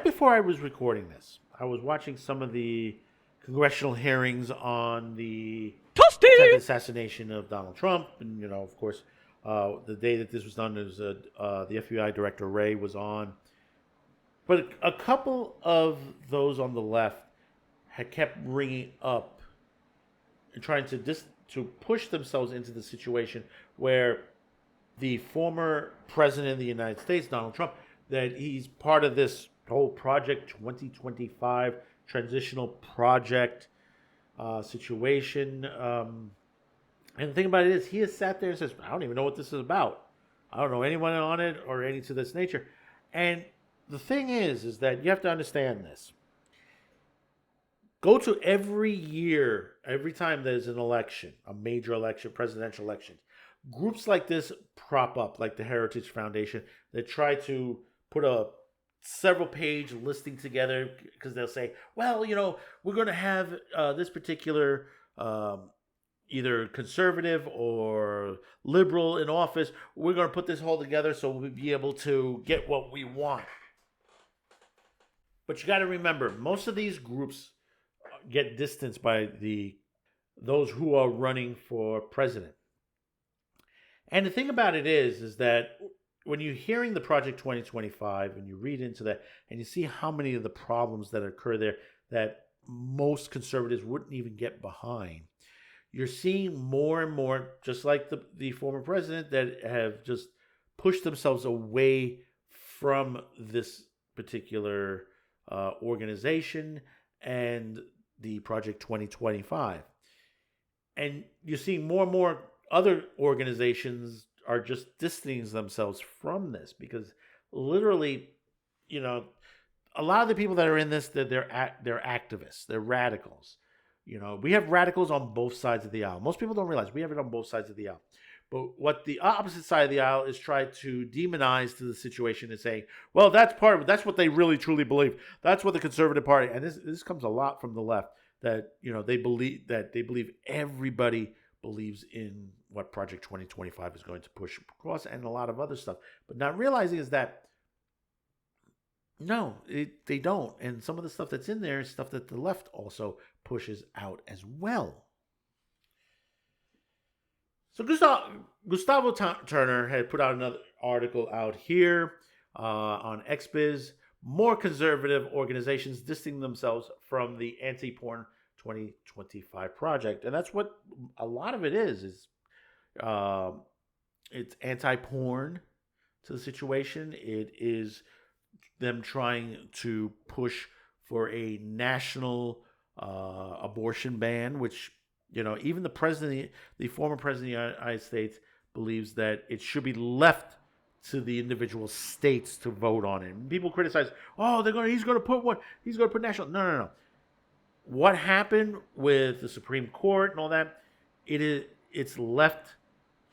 before I was recording this, I was watching some of the congressional hearings on the attempted assassination of Donald Trump, and of course, the day that this was done, is the FBI Director Wray was on. But a couple of those on the left had kept ringing up and trying to push themselves into the situation where the former president of the United States, Donald Trump, that he's part of this whole Project 2025 transitional project situation. And the thing about it is, he has sat there and says, I don't even know what this is about. I don't know anyone on it or any to this nature. And the thing is that you have to understand this. Go to every year, every time there's an election, a major election, presidential election, groups like this prop up, like the Heritage Foundation, that try to put a several-page listing together because they'll say, well, we're going to have this particular either conservative or liberal in office. We're going to put this all together so we'll be able to get what we want. But you got to remember, most of these groups get distanced by those who are running for president. And the thing about it is that when you're hearing the Project 2025 and you read into that and you see how many of the problems that occur there that most conservatives wouldn't even get behind, you're seeing more and more, just like the former president, that have just pushed themselves away from this particular organization and the Project 2025. And you're seeing more and more other organizations are just distancing themselves from this because literally, a lot of the people that are in this, they're activists, they're radicals. We have radicals on both sides of the aisle. Most people don't realize we have it on both sides of the aisle. But what the opposite side of the aisle is try to demonize to the situation and say, well, that's part of it. That's what they really truly believe. That's what the Conservative Party, and this comes a lot from the left, that they believe everybody believes in what Project 2025 is going to push across and a lot of other stuff. But not realizing is that no, they don't. And some of the stuff that's in there is stuff that the left also pushes out as well. So Gustavo Turner had put out another article out here on XBiz. More conservative organizations distancing themselves from the anti-porn 2025 project. And that's what a lot of it is it's anti-porn to the situation. It is them trying to push for a national abortion ban, which even the former president of the United States believes that it should be left to the individual states to vote on it. And people criticize, he's going to put national. No. What happened with the Supreme Court and all that, it's left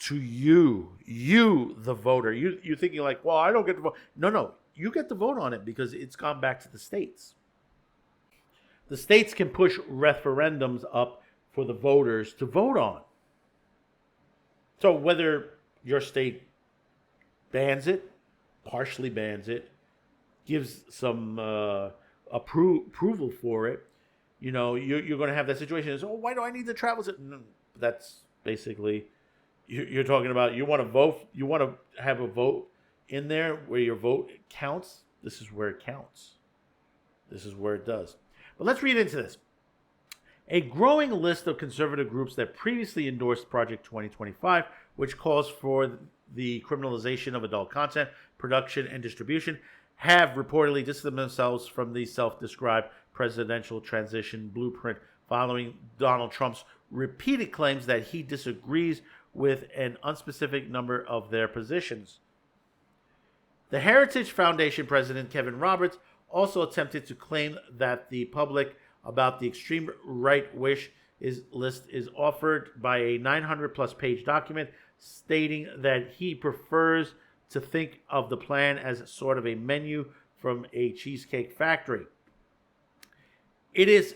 to you the voter. You're thinking like, well, I don't get to vote. No, you get to vote on it because it's gone back to the states. The states can push referendums up for the voters to vote on. So whether your state bans it, partially bans it, gives some approval for it, you're going to have that situation. Is, why do I need to travel? That's basically, you're talking about, you want to vote, you want to have a vote in there where your vote counts. This is where it counts. This is where it does. But let's read into this. A growing list of conservative groups that previously endorsed Project 2025, which calls for the criminalization of adult content, production, and distribution, have reportedly distanced themselves from the self-described presidential transition blueprint following Donald Trump's repeated claims that he disagrees with an unspecific number of their positions. The Heritage Foundation president, Kevin Roberts, also attempted to claim that the public about the extreme right wish list is offered by a 900-plus page document stating that he prefers to think of the plan as sort of a menu from a cheesecake factory. It's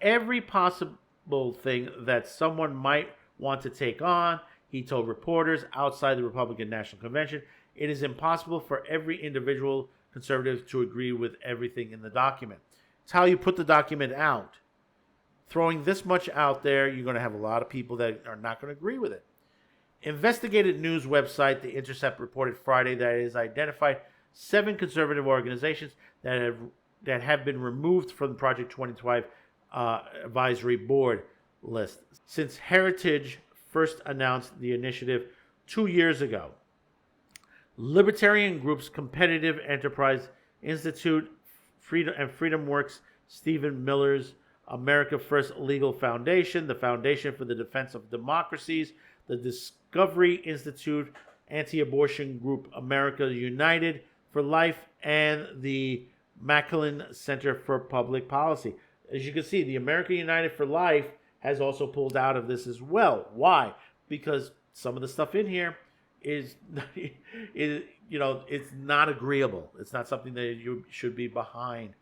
every possible thing that someone might want to take on, he told reporters outside the Republican National Convention. It is impossible for every individual conservatives to agree with everything in the document. It's how you put the document out. Throwing this much out there, you're going to have a lot of people that are not going to agree with it. Investigative news website The Intercept reported Friday that it has identified 7 conservative organizations that have been removed from the Project 2025 advisory board list since Heritage first announced the initiative 2 years ago. Libertarian groups Competitive Enterprise Institute, Freedom Works, Stephen Miller's America First Legal Foundation, the Foundation for the Defense of Democracies, the Discovery Institute, anti-abortion group America United for Life, and the Mackinac Center for Public Policy. As you can see, the America United for Life has also pulled out of this as well. Why? Because some of the stuff in here is it's not agreeable. It's not something that you should be behind,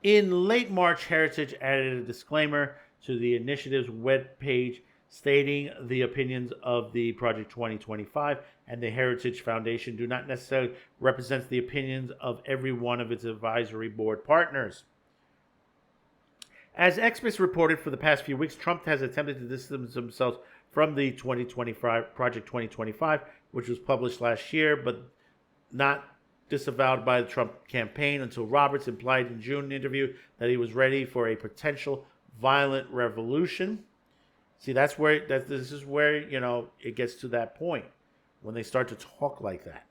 In late March, Heritage added a disclaimer to the initiative's webpage stating the opinions of the Project 2025 and the Heritage Foundation do not necessarily represent the opinions of every one of its advisory board partners. As experts reported for the past few weeks, Trump has attempted to distance himself from the Project 2025, which was published last year, but not disavowed by the Trump campaign until Roberts implied in June interview that he was ready for a potential violent revolution. See, this is where it gets to that point when they start to talk like that.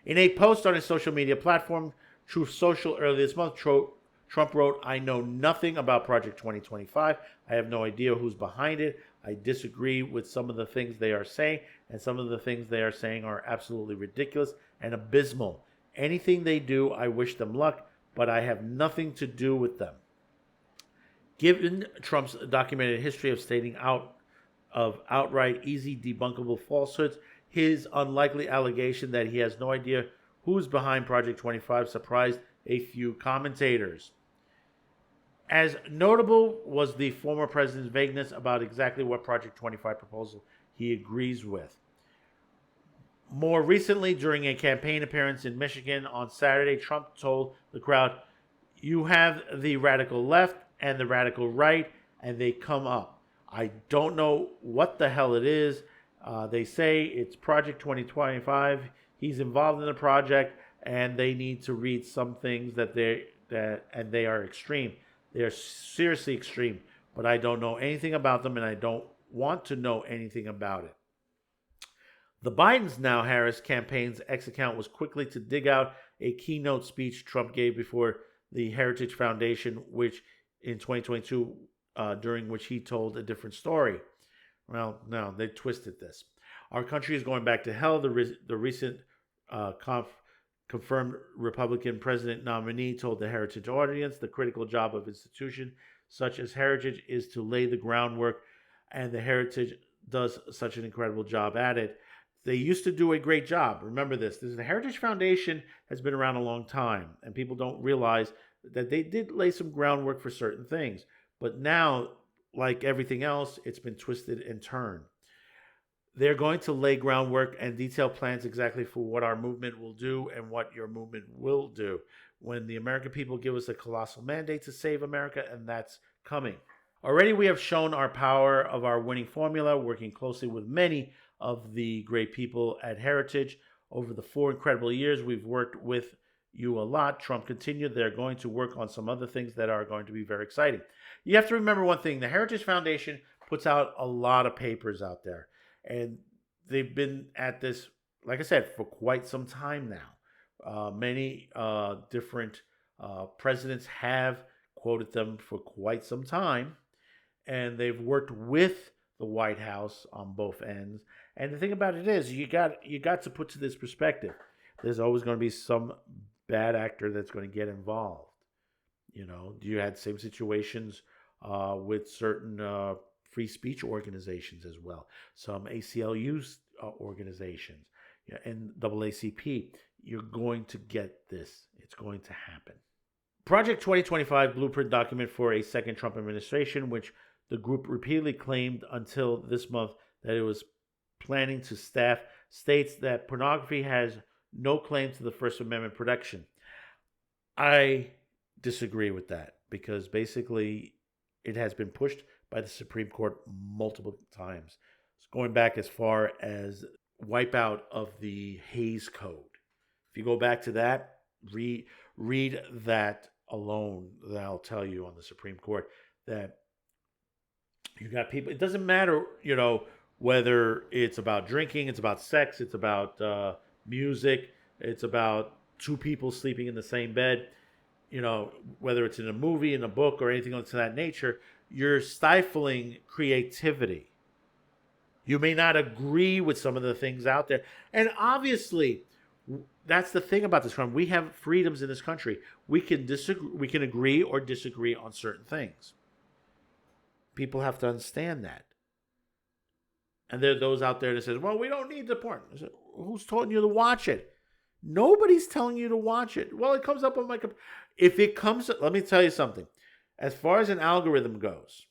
In a post on his social media platform, Truth Social, earlier this month, Trump wrote, "I know nothing about Project 2025. I have no idea who's behind it. I disagree with some of the things they are saying, and some of the things they are saying are absolutely ridiculous and abysmal. Anything they do, I wish them luck, but I have nothing to do with them." Given Trump's documented history of stating outright easy debunkable falsehoods, his unlikely allegation that he has no idea who's behind Project 25 surprised a few commentators. As notable was the former president's vagueness about exactly what Project 25 proposal he agrees with. More recently, during a campaign appearance in Michigan on Saturday, Trump told the crowd, "You have the radical left and the radical right, and they come up. I don't know what the hell it is. They say it's Project 2025. He's involved in the project, and they need to read some things and they are extreme. They are seriously extreme, but I don't know anything about them, and I don't want to know anything about it." The Biden's Now Harris campaign's X account was quickly to dig out a keynote speech Trump gave before the Heritage Foundation, which in 2022, during which he told a different story. Well, no, they twisted this. "Our country is going back to hell," the recent confirmed Republican president nominee told the Heritage audience. "The critical job of institutions such as Heritage is to lay the groundwork, and the Heritage does such an incredible job at it. They used to do a great job." Remember this. The Heritage Foundation has been around a long time, and people don't realize that they did lay some groundwork for certain things. But now, like everything else, it's been twisted and turned. They're going to lay groundwork and detail plans exactly for what our movement will do and what your movement will do when the American people give us a colossal mandate to save America, and that's coming. Already we have shown our power of our winning formula, working closely with many of the great people at Heritage. Over the 4 incredible years we've worked with you a lot, Trump continued. They're going to work on some other things that are going to be very exciting. You have to remember one thing. The Heritage Foundation puts out a lot of papers out there. And they've been at this, like I said, for quite some time now. Many different presidents have quoted them for quite some time. And they've worked with the White House on both ends. And the thing about it is, you got to put to this perspective. There's always going to be some bad actor that's going to get involved. You had same situations with certain free speech organizations as well. Some ACLU organizations, and NAACP. You're going to get this. It's going to happen. Project 2025 blueprint document for a second Trump administration, which the group repeatedly claimed until this month that it was planning to staff, states that pornography has no claim to the First Amendment protection. I disagree with that because basically it has been pushed by the Supreme Court multiple times. It's going back as far as wipeout of the Hayes Code. If you go back to that, read that alone. That'll tell you on the Supreme Court that you got people. It doesn't matter, whether it's about drinking, it's about sex, it's about music, it's about two people sleeping in the same bed. Whether it's in a movie, in a book, or anything of that nature, you're stifling creativity. You may not agree with some of the things out there. And obviously, that's the thing about this country. We have freedoms in this country. We can disagree, we can agree or disagree on certain things. People have to understand that. And there are those out there that says, well, we don't need the porn. I said, who's telling you to watch it? Nobody's telling you to watch it. Well, it comes up on my computer. If it comes, let me tell you something. As far as an algorithm goes,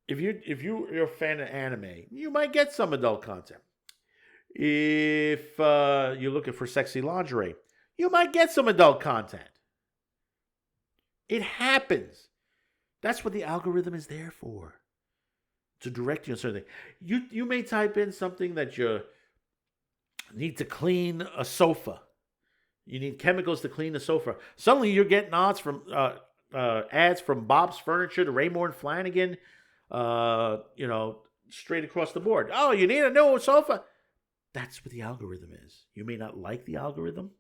if you're a fan of anime, you might get some adult content. If you're looking for sexy lingerie, you might get some adult content. It happens. That's what the algorithm is there for. To direct you on certain things. You may type in something that you need to clean a sofa. You need chemicals to clean the sofa. Suddenly you're getting ads from Bob's Furniture to Raymore and Flanagan, straight across the board. Oh, you need a new sofa. That's what the algorithm is. You may not like the algorithm,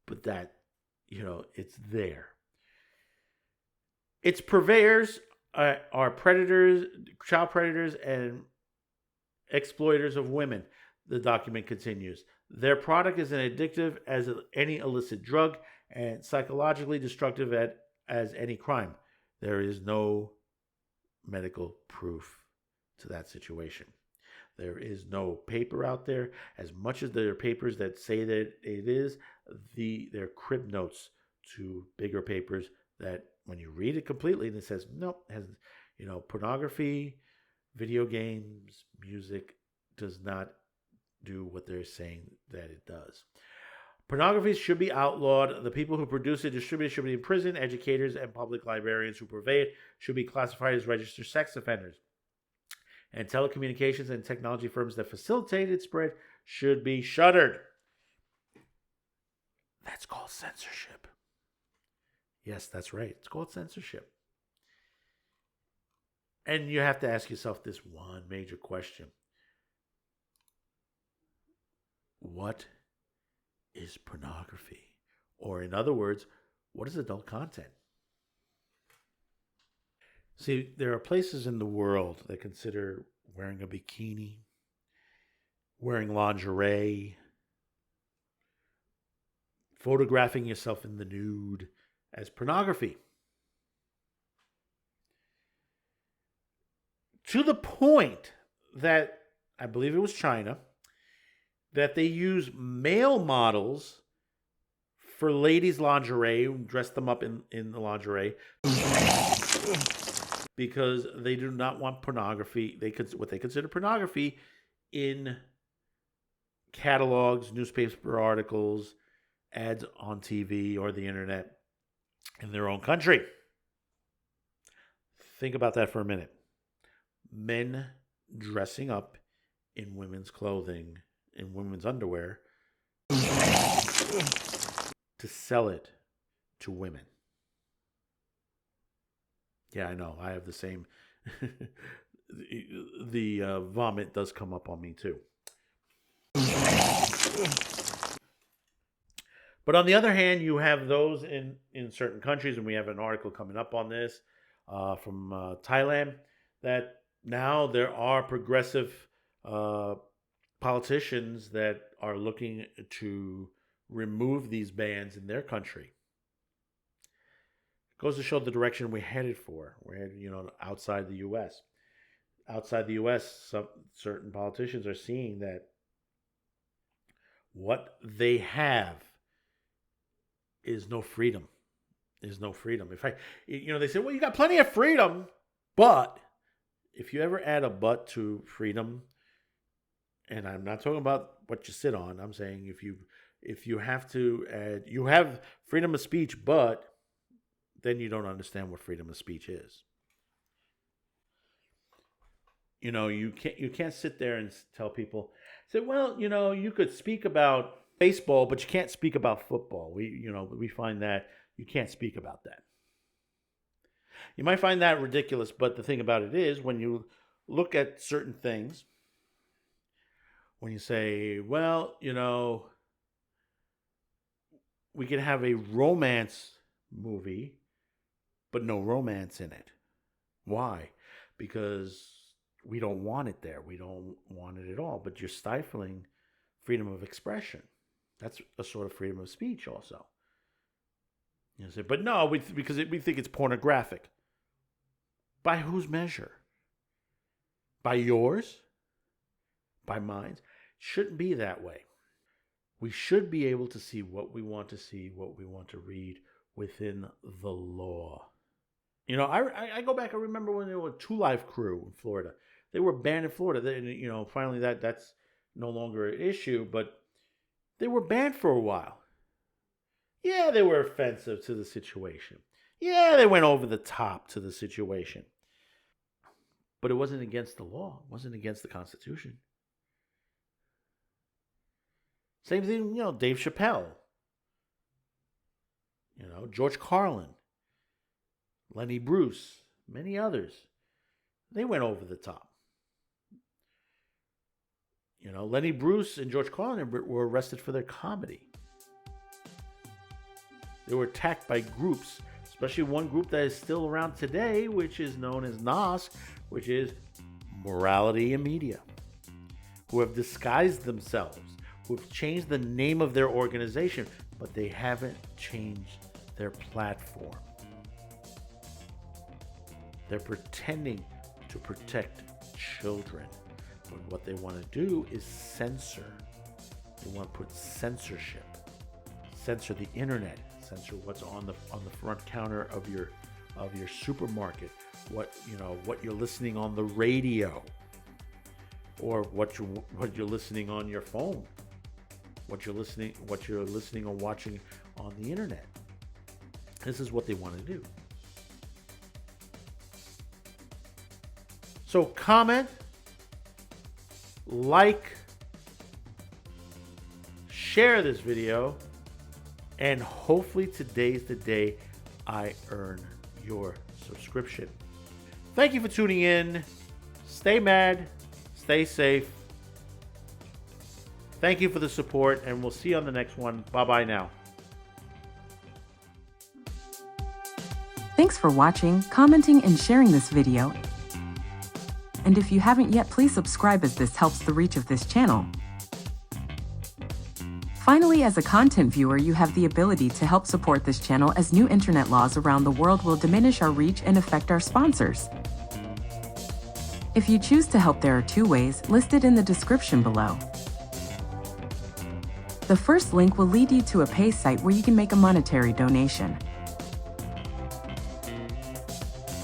but that, it's there. Its purveyors are predators, child predators, and exploiters of women, the document continues. Their product is as addictive as any illicit drug and psychologically destructive as any crime. There is no medical proof to that situation. There is no paper out there. As much as there are papers that say that it is, they're crib notes to bigger papers that when you read it completely, and it says, nope, has, pornography, video games, music does not do what they're saying that it does. Pornography should be outlawed. The people who produce it, distribute it, should be in prison. Educators and public librarians who purvey it should be classified as registered sex offenders. And telecommunications and technology firms that facilitate its spread should be shuttered. That's called censorship. Yes, that's right. It's called censorship. And you have to ask yourself this one major question. What is pornography? Or in other words, what is adult content? See, there are places in the world that consider wearing a bikini, wearing lingerie, photographing yourself in the nude as pornography. To the point that, I believe it was China, that they use male models for ladies' lingerie, dress them up in the lingerie, because they do not want pornography. What they consider pornography in catalogs, newspaper articles, ads on TV or the internet in their own country. Think about that for a minute. Men dressing up in women's clothing, in women's underwear, to sell it to women. Yeah, I know. I have the same. The vomit does come up on me too. But on the other hand, you have those in certain countries, and we have an article coming up on this from Thailand, that now there are progressive politicians that are looking to remove these bans in their country. It goes to show the direction we're headed for. We're headed, outside the U.S. Outside the U.S., certain politicians are seeing that what they have is no freedom. Is no freedom. In fact, they say, well, you got plenty of freedom, but if you ever add a but to freedom, And I'm not talking about what you sit on. I'm saying if you have to, you have freedom of speech, but then you don't understand what freedom of speech is. You can't sit there and tell people, say, well, you could speak about baseball, but you can't speak about football. We find that you can't speak about that. You might find that ridiculous, but the thing about it is, when you look at certain things, when you say, well, we could have a romance movie, but no romance in it. Why? Because we don't want it there. We don't want it at all. But you're stifling freedom of expression. That's a sort of freedom of speech also. Say, but no, because we think it's pornographic. By whose measure? By yours? By mine? It shouldn't be that way. We should be able to see, what we want to read within the law. I go back, I remember when there were Two Live Crew in Florida. They were banned in Florida. Finally that's no longer an issue, but they were banned for a while. Yeah, they were offensive to the situation. Yeah, they went over the top to the situation. But it wasn't against the law. It wasn't against the Constitution. Same thing, Dave Chappelle. George Carlin. Lenny Bruce. Many others. They went over the top. Lenny Bruce and George Carlin were arrested for their comedy. They were attacked by groups, especially one group that is still around today, which is known as NOS, which is Morality in Media, who have disguised themselves, who have changed the name of their organization, but they haven't changed their platform. They're pretending to protect children, but what they want to do is censor. They want to put censorship, censor the internet, censor what's on the front counter of your supermarket, what you're listening on the radio, or what you're listening on your phone, what you're listening or watching on the internet. This is what they want to do. So comment, like, share this video, and hopefully today's the day I earn your subscription. Thank you for tuning in. Stay mad, stay safe. Thank you for the support, and we'll see you on the next one. Bye-bye now. Thanks for watching, commenting, and sharing this video. And if you haven't yet, please subscribe, as this helps the reach of this channel. Finally, as a content viewer, you have the ability to help support this channel, as new internet laws around the world will diminish our reach and affect our sponsors. If you choose to help, there are two ways listed in the description below. The first link will lead you to a pay site where you can make a monetary donation.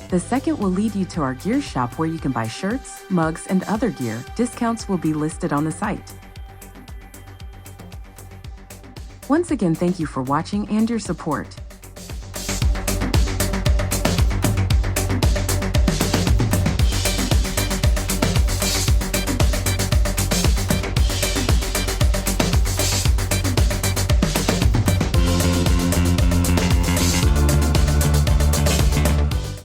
The second will lead you to our gear shop, where you can buy shirts, mugs, and other gear. Discounts will be listed on the site. Once again, thank you for watching and your support.